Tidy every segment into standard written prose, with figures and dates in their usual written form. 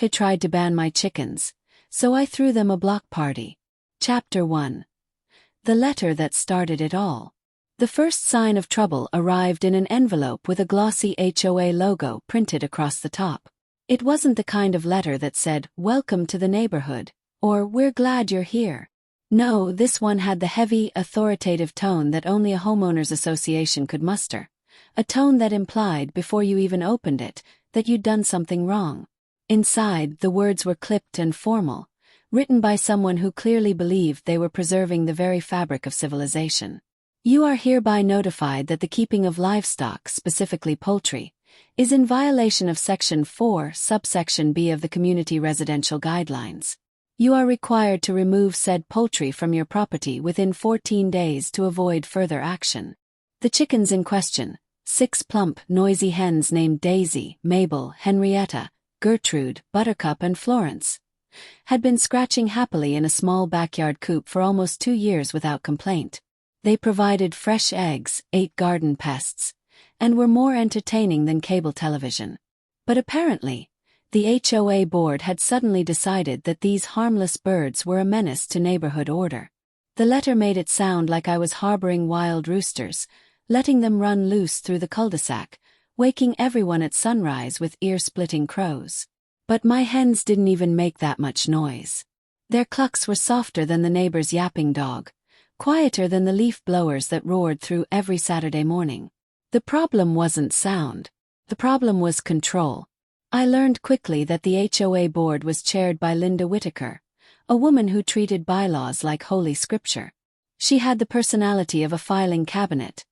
HOK tried to ban my chickens, so I threw them a block party. Chapter 1. The letter that started it all. The first sign of trouble arrived in an envelope with a glossy HOA logo printed across the top. It wasn't the kind of letter that said, "Welcome to the neighborhood," or "We're glad you're here." No, this one had the heavy, authoritative tone that only a homeowners association could muster. A tone that implied, before you even opened it, that you'd done something wrong. Inside, the words were clipped and formal, written by someone who clearly believed they were preserving the very fabric of civilization. You are hereby notified that the keeping of livestock, specifically poultry, is in violation of Section 4, subsection B of the Community Residential Guidelines. You are required to remove said poultry from your property within 14 days to avoid further action. The chickens in question, 6 plump, noisy hens named Daisy, Mabel, Henrietta, Gertrude, Buttercup and Florence, had been scratching happily in a small backyard coop for almost 2 years without complaint. They provided fresh eggs, ate garden pests, and were more entertaining than cable television. But apparently, the HOA board had suddenly decided that these harmless birds were a menace to neighborhood order. The letter made it sound like I was harboring wild roosters, letting them run loose through the cul-de-sac, waking everyone at sunrise with ear-splitting crows. But my hens didn't even make that much noise. Their clucks were softer than the neighbor's yapping dog, quieter than the leaf blowers that roared through every Saturday morning. The problem wasn't sound. The problem was control. I learned quickly that the HOA board was chaired by Linda Whitaker, a woman who treated bylaws like holy scripture. She had the personality of a filing cabinet,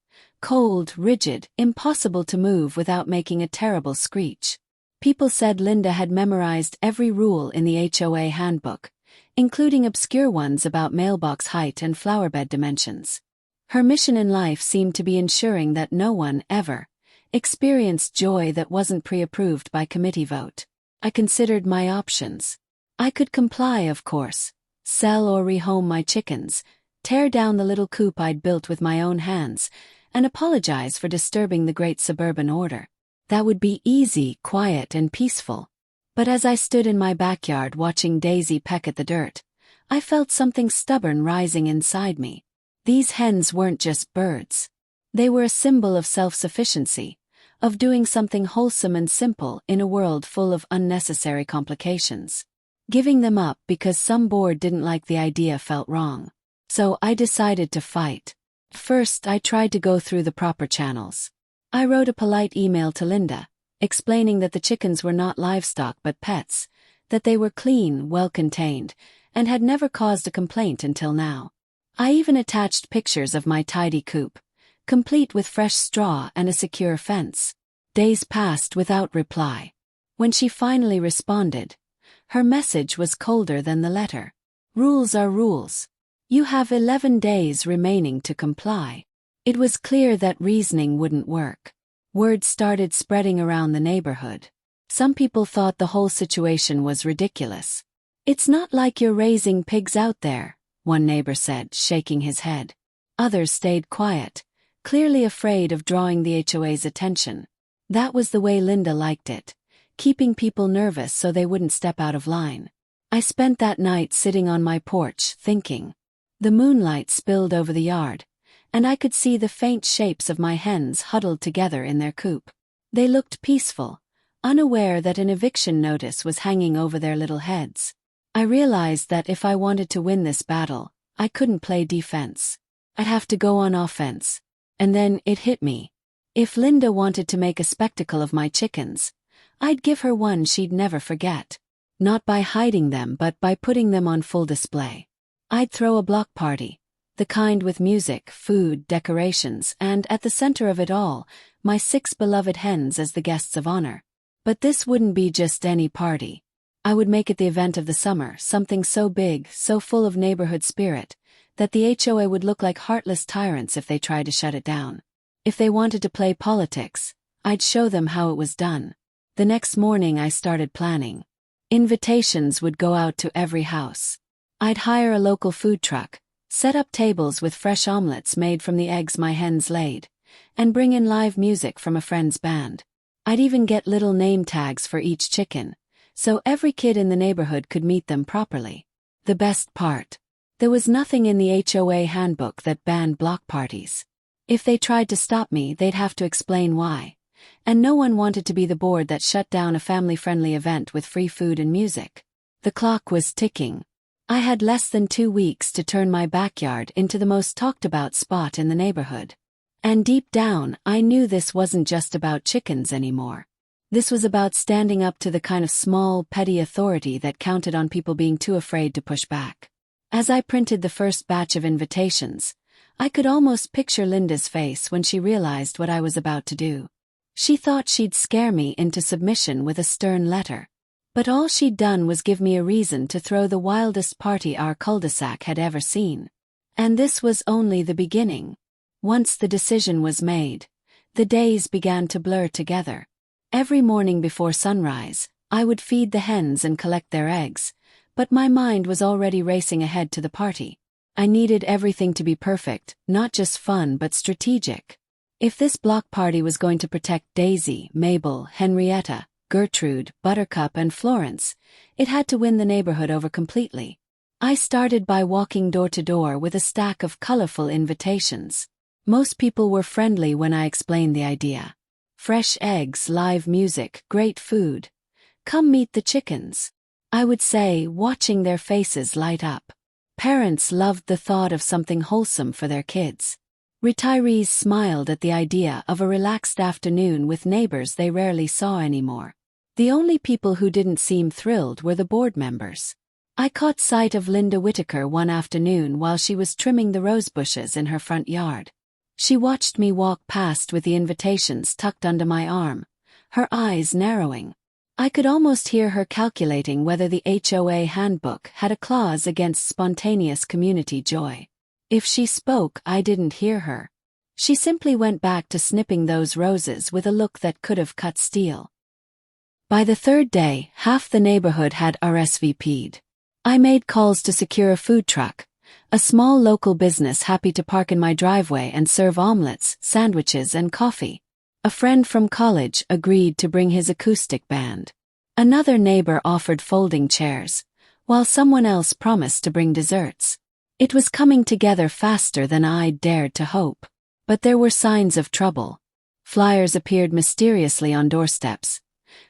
cold, rigid, impossible to move without making a terrible screech. People said Linda had memorized every rule in the HOA handbook, including obscure ones about mailbox height and flowerbed dimensions. Her mission in life seemed to be ensuring that no one, ever, experienced joy that wasn't pre-approved by committee vote. I considered my options. I could comply, of course, sell or rehome my chickens, tear down the little coop I'd built with my own hands, and apologize for disturbing the great suburban order. That would be easy, quiet, and peaceful. But as I stood in my backyard watching Daisy peck at the dirt, I felt something stubborn rising inside me. These hens weren't just birds. They were a symbol of self-sufficiency, of doing something wholesome and simple in a world full of unnecessary complications. Giving them up because some board didn't like the idea felt wrong. So I decided to fight. First, I tried to go through the proper channels. I wrote a polite email to Linda, explaining that the chickens were not livestock but pets, that they were clean, well-contained, and had never caused a complaint until now. I even attached pictures of my tidy coop, complete with fresh straw and a secure fence. Days passed without reply. When she finally responded, her message was colder than the letter. Rules are rules. You have 11 days remaining to comply. It was clear that reasoning wouldn't work. Word started spreading around the neighborhood. Some people thought the whole situation was ridiculous. "It's not like you're raising pigs out there," one neighbor said, shaking his head. Others stayed quiet, clearly afraid of drawing the HOA's attention. That was the way Linda liked it, keeping people nervous so they wouldn't step out of line. I spent that night sitting on my porch, thinking. The moonlight spilled over the yard, and I could see the faint shapes of my hens huddled together in their coop. They looked peaceful, unaware that an eviction notice was hanging over their little heads. I realized that if I wanted to win this battle, I couldn't play defense. I'd have to go on offense. And then it hit me. If Linda wanted to make a spectacle of my chickens, I'd give her one she'd never forget. Not by hiding them but by putting them on full display. I'd throw a block party, the kind with music, food, decorations, and at the center of it all, my 6 beloved hens as the guests of honor. But this wouldn't be just any party. I would make it the event of the summer, something so big, so full of neighborhood spirit, that the HOA would look like heartless tyrants if they tried to shut it down. If they wanted to play politics, I'd show them how it was done. The next morning I started planning. Invitations would go out to every house. I'd hire a local food truck, set up tables with fresh omelets made from the eggs my hens laid, and bring in live music from a friend's band. I'd even get little name tags for each chicken, so every kid in the neighborhood could meet them properly. The best part: there was nothing in the HOA handbook that banned block parties. If they tried to stop me, they'd have to explain why. And no one wanted to be the board that shut down a family-friendly event with free food and music. The clock was ticking. I had less than 2 weeks to turn my backyard into the most talked-about spot in the neighborhood. And deep down, I knew this wasn't just about chickens anymore. This was about standing up to the kind of small, petty authority that counted on people being too afraid to push back. As I printed the first batch of invitations, I could almost picture Linda's face when she realized what I was about to do. She thought she'd scare me into submission with a stern letter. But all she'd done was give me a reason to throw the wildest party our cul-de-sac had ever seen. And this was only the beginning. Once the decision was made, the days began to blur together. Every morning before sunrise, I would feed the hens and collect their eggs, but my mind was already racing ahead to the party. I needed everything to be perfect, not just fun but strategic. If this block party was going to protect Daisy, Mabel, Henrietta, Gertrude, Buttercup, and Florence, it had to win the neighborhood over completely. I started by walking door to door with a stack of colorful invitations. Most people were friendly when I explained the idea. Fresh eggs, live music, great food. Come meet the chickens, I would say, watching their faces light up. Parents loved the thought of something wholesome for their kids. Retirees smiled at the idea of a relaxed afternoon with neighbors they rarely saw anymore. The only people who didn't seem thrilled were the board members. I caught sight of Linda Whitaker one afternoon while she was trimming the rose bushes in her front yard. She watched me walk past with the invitations tucked under my arm, her eyes narrowing. I could almost hear her calculating whether the HOA handbook had a clause against spontaneous community joy. If she spoke, I didn't hear her. She simply went back to snipping those roses with a look that could have cut steel. By the third day, half the neighborhood had RSVP'd. I made calls to secure a food truck, a small local business happy to park in my driveway and serve omelets, sandwiches, and coffee. A friend from college agreed to bring his acoustic band. Another neighbor offered folding chairs, while someone else promised to bring desserts. It was coming together faster than I'd dared to hope. But there were signs of trouble. Flyers appeared mysteriously on doorsteps.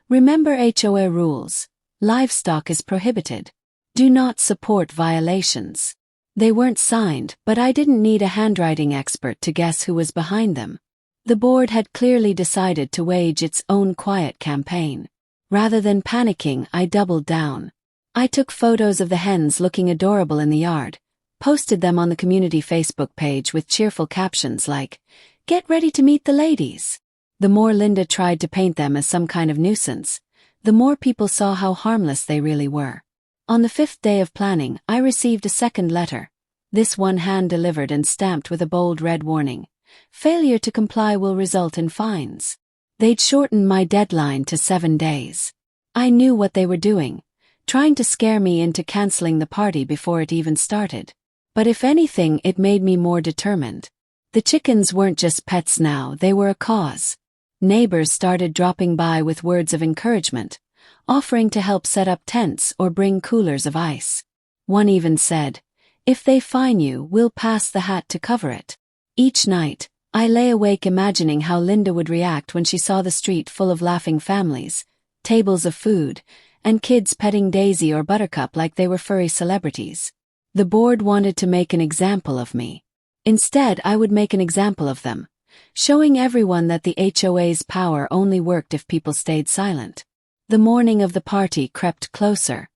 Remember HOA rules. Livestock is prohibited. Do not support violations. They weren't signed, but I didn't need a handwriting expert to guess who was behind them. The board had clearly decided to wage its own quiet campaign. Rather than panicking, I doubled down. I took photos of the hens looking adorable in the yard, posted them on the community Facebook page with cheerful captions like, "Get ready to meet the ladies." The more Linda tried to paint them as some kind of nuisance, the more people saw how harmless they really were. On the 5th day of planning, I received a second letter, this one hand-delivered and stamped with a bold red warning. Failure to comply will result in fines. They'd shortened my deadline to 7 days. I knew what they were doing, trying to scare me into canceling the party before it even started. But if anything, it made me more determined. The chickens weren't just pets now, they were a cause. Neighbors started dropping by with words of encouragement, offering to help set up tents or bring coolers of ice. One even said, "If they fine you, we'll pass the hat to cover it." Each night, I lay awake imagining how Linda would react when she saw the street full of laughing families, tables of food, and kids petting Daisy or Buttercup like they were furry celebrities. The board wanted to make an example of me. Instead, I would make an example of them, showing everyone that the HOA's power only worked if people stayed silent. The morning of the party crept closer,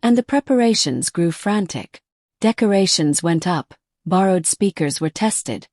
and the preparations grew frantic. Decorations went up, borrowed speakers were tested,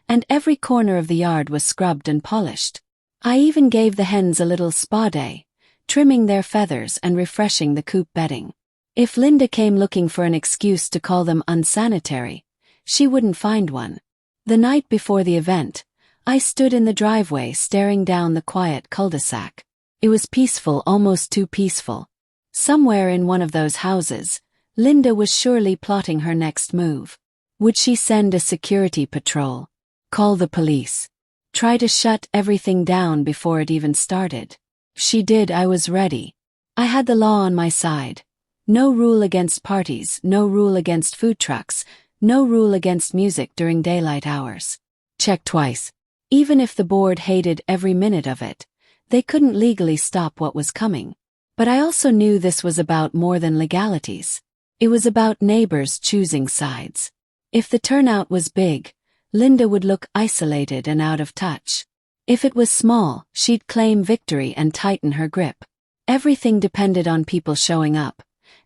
and every corner of the yard was scrubbed and polished. I even gave the hens a little spa day, trimming their feathers and refreshing the coop bedding. If Linda came looking for an excuse to call them unsanitary, she wouldn't find one. The night before the event, I stood in the driveway staring down the quiet cul-de-sac. It was peaceful, almost too peaceful. Somewhere in one of those houses, Linda was surely plotting her next move. Would she send a security patrol? Call the police? Try to shut everything down before it even started? If she did, I was ready. I had the law on my side. No rule against parties, no rule against food trucks, no rule against music during daylight hours. Check twice. Even if the board hated every minute of it, they couldn't legally stop what was coming. But I also knew this was about more than legalities. It was about neighbors choosing sides. If the turnout was big, Linda would look isolated and out of touch. If it was small, she'd claim victory and tighten her grip. Everything depended on people showing up,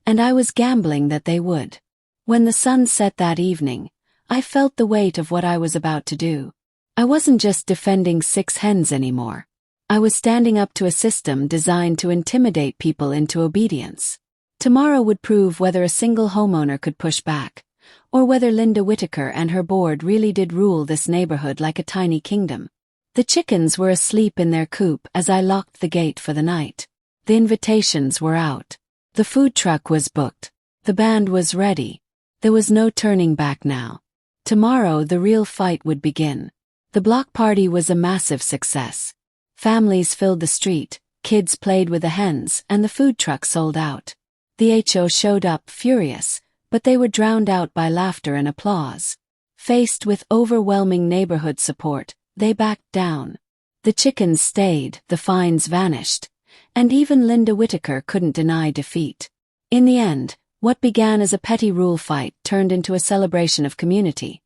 and I was gambling that they would. When the sun set that evening, I felt the weight of what I was about to do. I wasn't just defending 6 hens anymore. I was standing up to a system designed to intimidate people into obedience. Tomorrow would prove whether a single homeowner could push back, or whether Linda Whitaker and her board really did rule this neighborhood like a tiny kingdom. The chickens were asleep in their coop as I locked the gate for the night. The invitations were out. The food truck was booked. The band was ready. There was no turning back now. Tomorrow the real fight would begin. The block party was a massive success. Families filled the street, kids played with the hens, and the food truck sold out. The HO showed up furious, but they were drowned out by laughter and applause. Faced with overwhelming neighborhood support, they backed down. The chickens stayed, the fines vanished, and even Linda Whitaker couldn't deny defeat. In the end, what began as a petty rule fight turned into a celebration of community,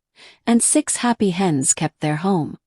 and 6 happy hens kept their home.